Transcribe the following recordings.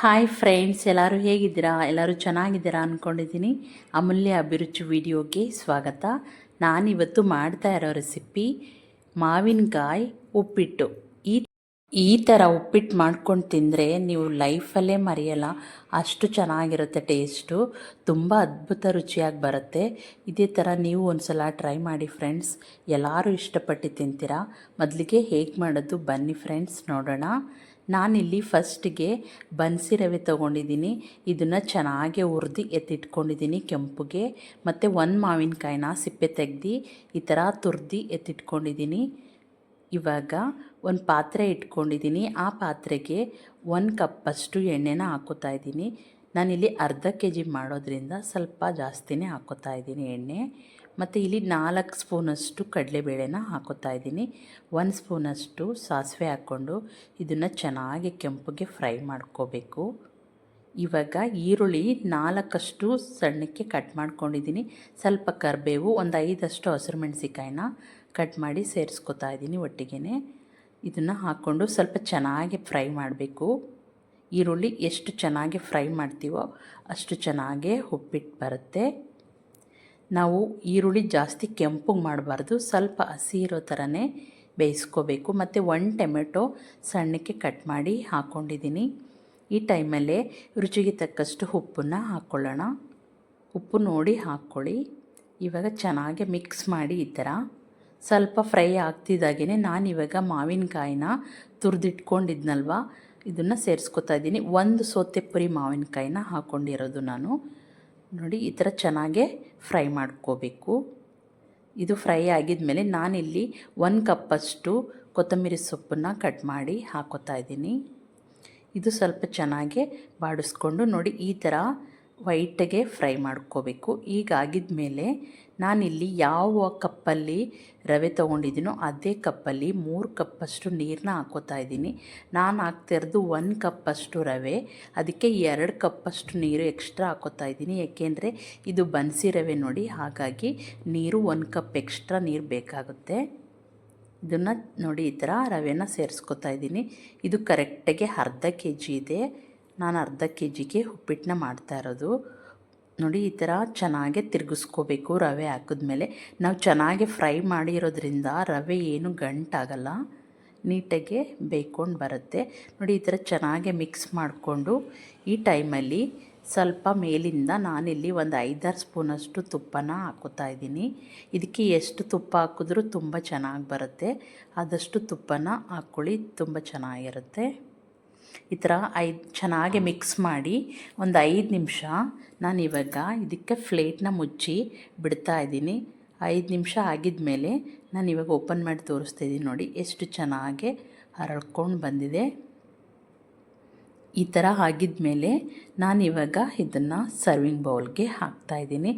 Hi friends, ಎಲ್ಲರೂ ಹೇಗಿದ್ದೀರಾ? ಎಲ್ಲರೂ ಚೆನ್ನಾಗಿದ್ದೀರಾ ಅಂದ್ಕೊಂಡಿದ್ದೀನಿ. ಅಮೂಲ್ಯ ಅಭಿರುಚಿ ವಿಡಿಯೋಗೆ ಸ್ವಾಗತ. ನಾನಿವತ್ತು ಮಾಡ್ತಾ ಇರೋ ರೆಸಿಪಿ ಮಾವಿನಕಾಯಿ ಉಪ್ಪಿಟ್ಟು. ಈ ಥರ ಉಪ್ಪಿಟ್ಟು ಮಾಡ್ಕೊಂಡು ತಿಂದರೆ ನೀವು ಲೈಫಲ್ಲೇ ಮರೆಯಲ್ಲ, ಅಷ್ಟು ಚೆನ್ನಾಗಿರುತ್ತೆ. ಟೇಸ್ಟು ತುಂಬ ಅದ್ಭುತ ರುಚಿಯಾಗಿ ಬರುತ್ತೆ. ಇದೇ ಥರ ನೀವು ಒಂದು ಸಲ ಟ್ರೈ ಮಾಡಿ ಫ್ರೆಂಡ್ಸ್, ಎಲ್ಲರೂ ಇಷ್ಟಪಟ್ಟು ತಿಂತೀರಾ. ಮೊದಲಿಗೆ ಹೇಗೆ ಮಾಡೋದು ಬನ್ನಿ ಫ್ರೆಂಡ್ಸ್ ನೋಡೋಣ. ನಾನಿಲ್ಲಿ ಫಸ್ಟಿಗೆ ಬನ್ಸಿ ರವೆ ತೊಗೊಂಡಿದ್ದೀನಿ. ಇದನ್ನು ಚೆನ್ನಾಗಿ ಹುರಿದು ಎತ್ತಿಟ್ಕೊಂಡಿದ್ದೀನಿ ಕೆಂಪುಗೆ. ಮತ್ತು ಒಂದು ಮಾವಿನಕಾಯಿನ ಸಿಪ್ಪೆ ತೆಗೆದು ಈ ಥರ ತುರಿದು ಎತ್ತಿಟ್ಕೊಂಡಿದ್ದೀನಿ. ಇವಾಗ ಒಂದು ಪಾತ್ರೆ ಇಟ್ಕೊಂಡಿದ್ದೀನಿ. ಆ ಪಾತ್ರೆಗೆ 1 ಕಪ್ಪಷ್ಟು ಎಣ್ಣೆನ ಹಾಕೋತಾ ಇದ್ದೀನಿ. ನಾನಿಲ್ಲಿ ಅರ್ಧ kg ಮಾಡೋದ್ರಿಂದ ಸ್ವಲ್ಪ ಜಾಸ್ತಿನೇ ಹಾಕೋತಾ ಇದ್ದೀನಿ ಎಣ್ಣೆ. ಮತ್ತು ಇಲ್ಲಿ 4 ಸ್ಪೂನಷ್ಟು ಕಡಲೆಬೇಳೆನ ಹಾಕೋತಾ ಇದ್ದೀನಿ. 1 ಸ್ಪೂನಷ್ಟು ಸಾಸಿವೆ ಹಾಕ್ಕೊಂಡು ಇದನ್ನು ಚೆನ್ನಾಗಿ ಕೆಂಪುಗೆ ಫ್ರೈ ಮಾಡ್ಕೋಬೇಕು. ಇವಾಗ ಈರುಳ್ಳಿ 4 ಸಣ್ಣಕ್ಕೆ ಕಟ್ ಮಾಡ್ಕೊಂಡಿದ್ದೀನಿ. ಸ್ವಲ್ಪ ಕರಿಬೇವು, ಒಂದು 5 ಹಸಿರು ಮೆಣಸಿಕಾಯಿನ ಕಟ್ ಮಾಡಿ ಸೇರಿಸ್ಕೊತಾ ಇದ್ದೀನಿ ಒಟ್ಟಿಗೆ. ಇದನ್ನು ಹಾಕ್ಕೊಂಡು ಸ್ವಲ್ಪ ಚೆನ್ನಾಗಿ ಫ್ರೈ ಮಾಡಬೇಕು. ಈರುಳ್ಳಿ ಎಷ್ಟು ಚೆನ್ನಾಗಿ ಫ್ರೈ ಮಾಡ್ತೀವೋ ಅಷ್ಟು ಚೆನ್ನಾಗೇ ಉಪ್ಪಿಟ್ಟು ಬರುತ್ತೆ. ನಾವು ಈರುಳ್ಳಿ ಜಾಸ್ತಿ ಕೆಂಪಗೆ ಮಾಡಬಾರ್ದು, ಸ್ವಲ್ಪ ಹಸಿ ಇರೋ ಥರನೇ ಬೇಯಿಸ್ಕೋಬೇಕು. ಮತ್ತು 1 ಟೊಮೆಟೊ ಸಣ್ಣಕ್ಕೆ ಕಟ್ ಮಾಡಿ ಹಾಕ್ಕೊಂಡಿದ್ದೀನಿ. ಈ ಟೈಮಲ್ಲೇ ರುಚಿಗೆ ತಕ್ಕಷ್ಟು ಉಪ್ಪನ್ನು ಹಾಕ್ಕೊಳ್ಳೋಣ. ಉಪ್ಪು ನೋಡಿ ಹಾಕ್ಕೊಳ್ಳಿ. ಇವಾಗ ಚೆನ್ನಾಗಿ ಮಿಕ್ಸ್ ಮಾಡಿ ಈ ಥರ ಸ್ವಲ್ಪ ಫ್ರೈ ಆಗ್ತಿದ್ದಾಗೇ ನಾನಿವಾಗ ಮಾವಿನಕಾಯಿನ ತುರಿದಿಟ್ಕೊಂಡಿದ್ನಲ್ವ, ಇದನ್ನು ಸೇರಿಸ್ಕೊತಾ ಇದ್ದೀನಿ. 1 ಸೌತೆಪುರಿ ಮಾವಿನಕಾಯಿನ ಹಾಕ್ಕೊಂಡಿರೋದು ನಾನು. ನೋಡಿ ಈ ಥರ ಚೆನ್ನಾಗೇ ಫ್ರೈ ಮಾಡ್ಕೋಬೇಕು. ಇದು ಫ್ರೈ ಆಗಿದ ಮೇಲೆ ನಾನಿಲ್ಲಿ 1 ಕಪ್ಪಷ್ಟು ಕೊತ್ತಂಬರಿ ಸೊಪ್ಪನ್ನು ಕಟ್ ಮಾಡಿ ಹಾಕೋತಾ ಇದ್ದೀನಿ. ಇದು ಸ್ವಲ್ಪ ಚೆನ್ನಾಗಿ ಬಾಡಿಸ್ಕೊಂಡು ನೋಡಿ ಈ ಥರ ವೈಟಾಗೆ ಫ್ರೈ ಮಾಡ್ಕೋಬೇಕು. ಈಗಾಗಿದ ಮೇಲೆ ನಾನಿಲ್ಲಿ ಯಾವ ಕಪ್ಪಲ್ಲಿ ರವೆ ತೊಗೊಂಡಿದ್ದೀನೋ ಅದೇ ಕಪ್ಪಲ್ಲಿ 3 ಕಪ್ಪಷ್ಟು ನೀರನ್ನ ಹಾಕೋತಾ ಇದ್ದೀನಿ. ನಾನು ಹಾಕ್ತಿರೋದು 1 ಕಪ್ಪಷ್ಟು ರವೆ, ಅದಕ್ಕೆ 2 ಕಪ್ಪಷ್ಟು ನೀರು ಎಕ್ಸ್ಟ್ರಾ ಹಾಕೋತಾ ಇದ್ದೀನಿ. ಏಕೆಂದರೆ ಇದು ಬನ್ಸಿ ರವೆ ನೋಡಿ, ಹಾಗಾಗಿ ನೀರು 1 ಕಪ್ ಎಕ್ಸ್ಟ್ರಾ ನೀರು ಬೇಕಾಗುತ್ತೆ. ಇದನ್ನು ನೋಡಿ ಈ ಥರ ರವೆನ ಸೇರಿಸ್ಕೊತಾ ಇದ್ದೀನಿ. ಇದು ಕರೆಕ್ಟಾಗಿ ಅರ್ಧ kg ಇದೆ. ನಾನು ಅರ್ಧ kgಗೆ ಉಪ್ಪಿಟ್ಟನ್ನ ಮಾಡ್ತಾ ಇರೋದು. ನೋಡಿ ಈ ಥರ ಚೆನ್ನಾಗಿ ತಿರುಗಿಸ್ಕೋಬೇಕು. ರವೆ ಹಾಕಿದ್ಮೇಲೆ ನಾವು ಚೆನ್ನಾಗಿ ಫ್ರೈ ಮಾಡಿರೋದ್ರಿಂದ ರವೆ ಏನು ಗಂಟಾಗಲ್ಲ, ನೀಟಾಗಿ ಬೇಯ್ಕೊಂಡು ಬರುತ್ತೆ. ನೋಡಿ ಈ ಥರ ಚೆನ್ನಾಗಿ ಮಿಕ್ಸ್ ಮಾಡಿಕೊಂಡು ಈ ಟೈಮಲ್ಲಿ ಸ್ವಲ್ಪ ಮೇಲಿಂದ ನಾನಿಲ್ಲಿ ಒಂದು 5-6 ಸ್ಪೂನಷ್ಟು ತುಪ್ಪನ ಹಾಕೋತಾ ಇದ್ದೀನಿ. ಇದಕ್ಕೆ ಎಷ್ಟು ತುಪ್ಪ ಹಾಕಿದ್ರೂ ತುಂಬ ಚೆನ್ನಾಗಿ ಬರುತ್ತೆ. ಆದಷ್ಟು ತುಪ್ಪನ ಹಾಕ್ಕೊಳ್ಳಿ, ತುಂಬ ಚೆನ್ನಾಗಿರುತ್ತೆ. ಈ ಥರ ಚೆನ್ನಾಗಿ ಮಿಕ್ಸ್ ಮಾಡಿ ಒಂದು 5 ನಿಮಿಷ ನಾನಿವಾಗ ಇದಕ್ಕೆ ಪ್ಲೇಟ್ನ ಮುಚ್ಚಿ ಬಿಡ್ತಾ ಇದ್ದೀನಿ. 5 ನಿಮಿಷ ಆಗಿದ ಮೇಲೆ ನಾನಿವಾಗ ಓಪನ್ ಮಾಡಿ ತೋರಿಸ್ತಾ ಇದ್ದೀನಿ. ನೋಡಿ ಎಷ್ಟು ಚೆನ್ನಾಗಿ ಹರಳ್ಕೊಂಡು ಬಂದಿದೆ. ಈ ಥರ ಆಗಿದ್ಮೇಲೆ ನಾನಿವಾಗ ಇದನ್ನು ಸರ್ವಿಂಗ್ ಬೌಲ್ಗೆ ಹಾಕ್ತಾಯಿದ್ದೀನಿ.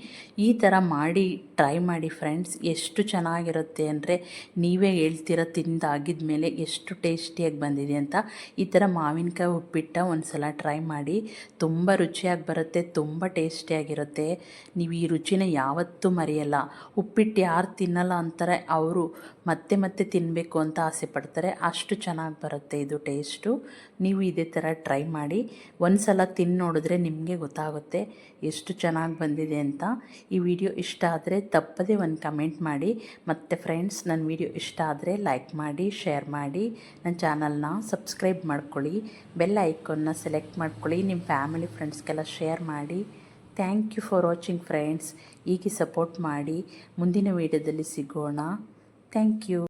ಈ ಥರ ಮಾಡಿ ಟ್ರೈ ಮಾಡಿ ಫ್ರೆಂಡ್ಸ್, ಎಷ್ಟು ಚೆನ್ನಾಗಿರುತ್ತೆ ಅಂದರೆ ನೀವೇ ಹೇಳ್ತೀರ ತಿಂದಾಗಿದ ಮೇಲೆ ಎಷ್ಟು ಟೇಸ್ಟಿಯಾಗಿ ಬಂದಿದೆ ಅಂತ. ಈ ಥರ ಮಾವಿನಕಾಯಿ ಉಪ್ಪಿಟ್ಟು ಒಂದು ಸಲ ಟ್ರೈ ಮಾಡಿ, ತುಂಬ ರುಚಿಯಾಗಿ ಬರುತ್ತೆ, ತುಂಬ ಟೇಸ್ಟಿಯಾಗಿರುತ್ತೆ. ನೀವು ಈ ರುಚಿನ ಯಾವತ್ತೂ ಮರೆಯಲ್ಲ. ಉಪ್ಪಿಟ್ಟು ಯಾರು ತಿನ್ನಲ್ಲ ಅಂತಾರೆ ಅವರು ಮತ್ತೆ ಮತ್ತೆ ತಿನ್ನಬೇಕು ಅಂತ ಆಸೆ ಪಡ್ತಾರೆ, ಅಷ್ಟು ಚೆನ್ನಾಗಿ ಬರುತ್ತೆ ಇದು ಟೇಸ್ಟು. ನೀವು ಇದೇ ಥರ ಟ್ರೈ ಮಾಡಿ, ಒಂದು ಸಲ ತಿಂದು ನೋಡಿದ್ರೆ ನಿಮಗೆ ಗೊತ್ತಾಗುತ್ತೆ ಎಷ್ಟು ಚೆನ್ನಾಗಿ ಬಂದಿದೆ ಅಂತ. ಈ ವಿಡಿಯೋ ಇಷ್ಟ ಆದರೆ ತಪ್ಪದೇ ಒಂದು ಕಮೆಂಟ್ ಮಾಡಿ. ಮತ್ತು ಫ್ರೆಂಡ್ಸ್, ನನ್ನ ವಿಡಿಯೋ ಇಷ್ಟ ಆದರೆ ಲೈಕ್ ಮಾಡಿ, ಶೇರ್ ಮಾಡಿ, ನನ್ನ ಚಾನಲ್ನ ಸಬ್ಸ್ಕ್ರೈಬ್ ಮಾಡ್ಕೊಳ್ಳಿ, ಬೆಲ್ ಐಕಾನ್ನ ಸೆಲೆಕ್ಟ್ ಮಾಡ್ಕೊಳ್ಳಿ, ನಿಮ್ಮ ಫ್ಯಾಮಿಲಿ ಫ್ರೆಂಡ್ಸ್ಗೆಲ್ಲ ಶೇರ್ ಮಾಡಿ. Thank you for watching friends. ಹೀಗೆ ಸಪೋರ್ಟ್ ಮಾಡಿ. ಮುಂದಿನ ವಿಡಿಯೋದಲ್ಲಿ ಸಿಗೋಣ. ಥ್ಯಾಂಕ್ ಯು.